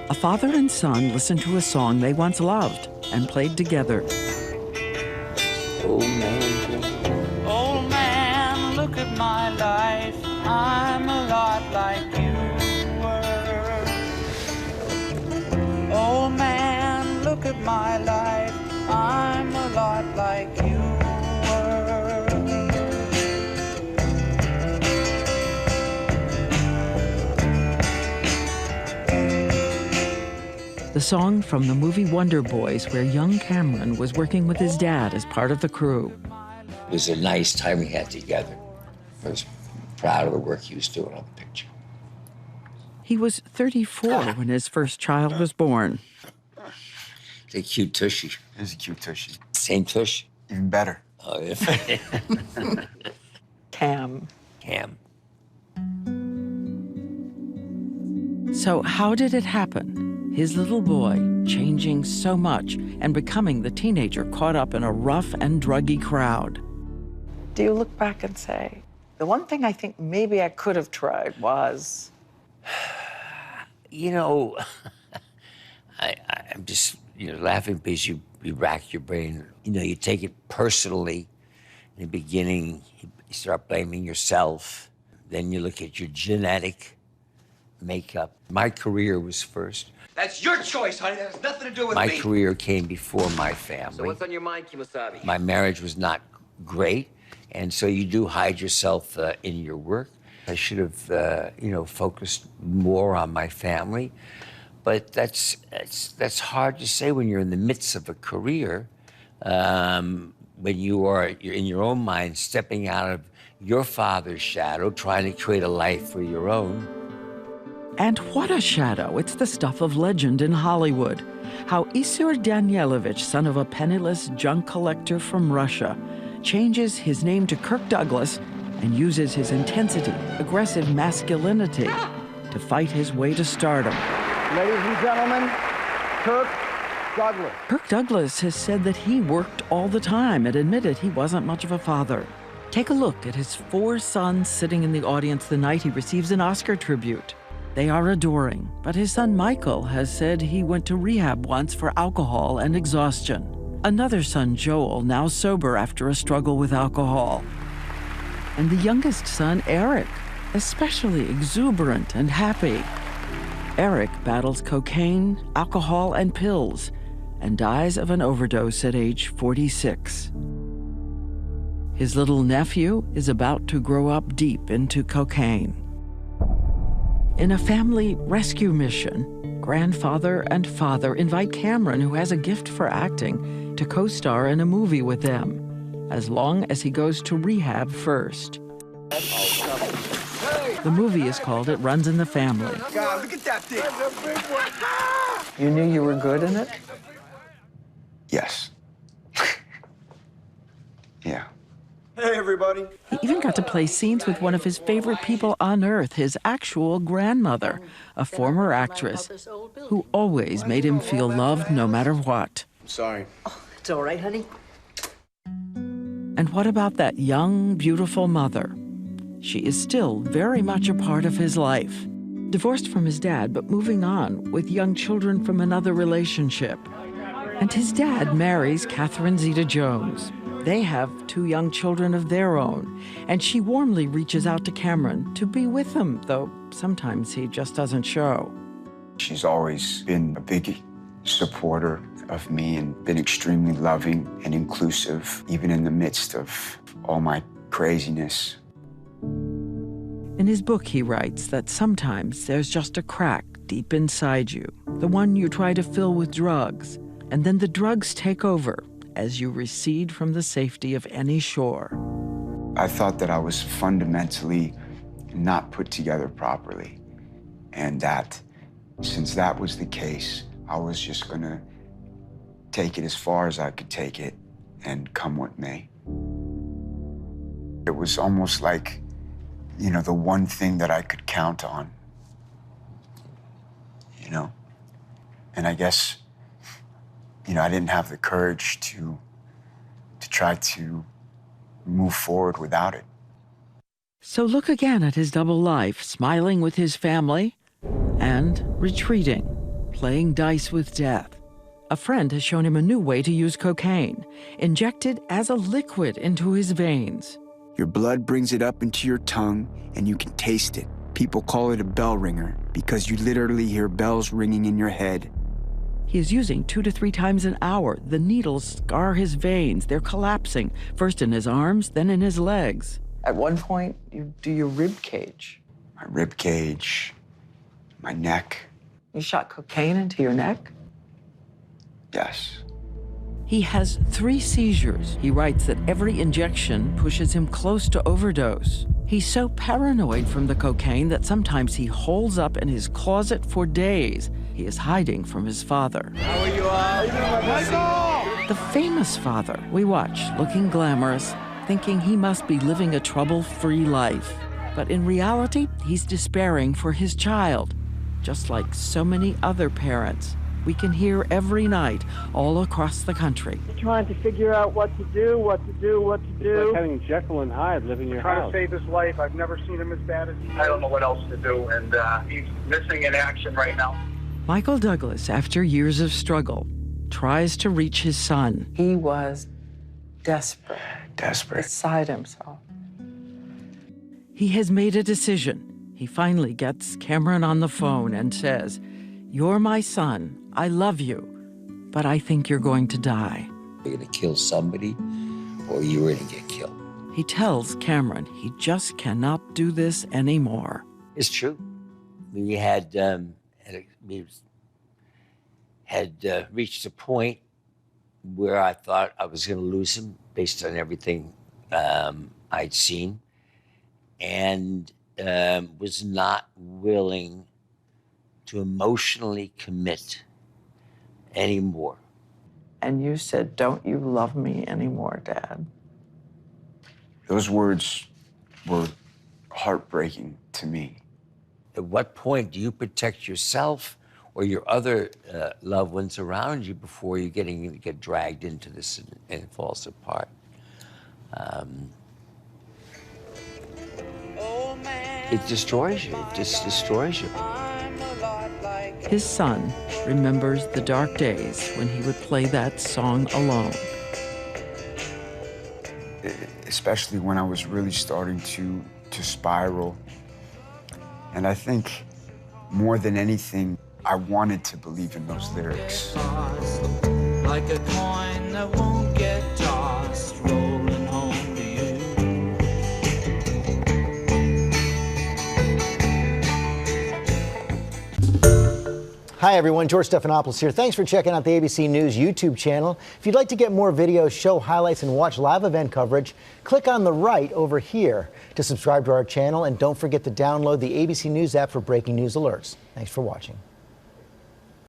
A father and son listen to a song they once loved and played together. Old man, look at my life. I'm a lot like you were. Old man, look at my life. I'm a lot like you were. The song from the movie Wonder Boys, where young Cameron was working with his dad as part of the crew. It was a nice time we had together. I was proud of the work he was doing on the picture. He was 34 when his first child was born. It's a cute tushy. It is a cute tushy. Same tush? Even better. Oh, yeah. Cam. Cam. So how did it happen? His little boy changing so much and becoming the teenager caught up in a rough and druggy crowd. Do you look back and say, the one thing I think maybe I could have tried was... You know, I'm just, laughing because you rack your brain. You take it personally. In the beginning, you start blaming yourself. Then you look at your genetic makeup. My career was first. That's your choice, honey. That has nothing to do with My me. career came before my family. So what's on your mind, Kimasabi? My marriage was not great, and so you do hide yourself in your work. I should have, focused more on my family, but that's hard to say when you're in the midst of a career, when you're in your own mind, stepping out of your father's shadow, trying to create a life for your own. And what a shadow. It's the stuff of legend in Hollywood. How Isur Danielovich, son of a penniless junk collector from Russia, changes his name to Kirk Douglas and uses his intensity, aggressive masculinity to fight his way to stardom. Ladies and gentlemen, Kirk Douglas. Kirk Douglas has said that he worked all the time and admitted he wasn't much of a father. Take a look at his 4 sons sitting in the audience the night he receives an Oscar tribute. They are adoring, but his son Michael has said he went to rehab once for alcohol and exhaustion. Another son, Joel, now sober after a struggle with alcohol. And the youngest son, Eric, especially exuberant and happy. Eric battles cocaine, alcohol, and pills, and dies of an overdose at age 46. His little nephew is about to grow up deep into cocaine. In a family rescue mission, grandfather and father invite Cameron, who has a gift for acting, to co-star in a movie with them, as long as he goes to rehab first. The movie is called It Runs in the Family. God, look at that thing. You knew you were good in it? Yes. Yeah. Hey, everybody. He even got to play scenes with one of his favorite people on earth, his actual grandmother, a former actress, who always made him feel loved no matter what. I'm sorry. Oh, it's all right, honey. And what about that young, beautiful mother? She is still very much a part of his life. Divorced from his dad, but moving on with young children from another relationship. And his dad marries Catherine Zeta-Jones. They have 2 young children of their own, and she warmly reaches out to Cameron to be with him, though sometimes he just doesn't show. She's always been a big supporter of me and been extremely loving and inclusive, even in the midst of all my craziness. In his book, he writes that sometimes there's just a crack deep inside you, the one you try to fill with drugs, and then the drugs take over as you recede from the safety of any shore. I thought that I was fundamentally not put together properly, and that since that was the case, I was just gonna take it as far as I could take it and come what may. It was almost like, the one thing that I could count on, And I guess, I didn't have the courage to try to move forward without it. So look again at his double life, smiling with his family and retreating, playing dice with death. A friend has shown him a new way to use cocaine, injected as a liquid into his veins. Your blood brings it up into your tongue, and you can taste it. People call it a bell ringer because you literally hear bells ringing in your head. He is using 2 to 3 times an hour. The needles scar his veins. They're collapsing, first in his arms, then in his legs. At one point, you do your rib cage. My rib cage, my neck. You shot cocaine into your neck? Yes. He has 3 seizures. He writes that every injection pushes him close to overdose. He's so paranoid from the cocaine that sometimes he holds up in his closet for days. He is hiding from his father. How are you all? Michael! The famous father we watch, looking glamorous, thinking he must be living a trouble-free life. But in reality, he's despairing for his child, just like so many other parents we can hear every night all across the country. Trying to figure out what to do. Like having Jekyll and Hyde live in your house. Trying to save his life. I've never seen him as bad as I don't know what else to do, and he's missing in action right now. Michael Douglas, after years of struggle, tries to reach his son. He was desperate, Desperate. beside himself. He has made a decision. He finally gets Cameron on the phone and says, "You're my son. I love you, but I think you're going to die." You're going to kill somebody, or you're going to get killed. He tells Cameron he just cannot do this anymore. It's true. We had reached a point where I thought I was going to lose him based on everything I'd seen, and was not willing to emotionally commit anymore. And you said, "Don't you love me anymore, Dad?" Those words were heartbreaking to me. At what point do you protect yourself or your other loved ones around you before you get dragged into this and it falls apart? It destroys you. It just destroys you. His son remembers the dark days when he would play that song alone. Especially when I was really starting to spiral. And I think more than anything, I wanted to believe in those lyrics. Like a coin that won't get tossed, rolling home to you. Hi everyone, George Stephanopoulos here. Thanks for checking out the ABC News YouTube channel. If you'd like to get more videos, show highlights, and watch live event coverage, click on the right over here to subscribe to our channel, and don't forget to download the ABC News app for breaking news alerts. Thanks for watching.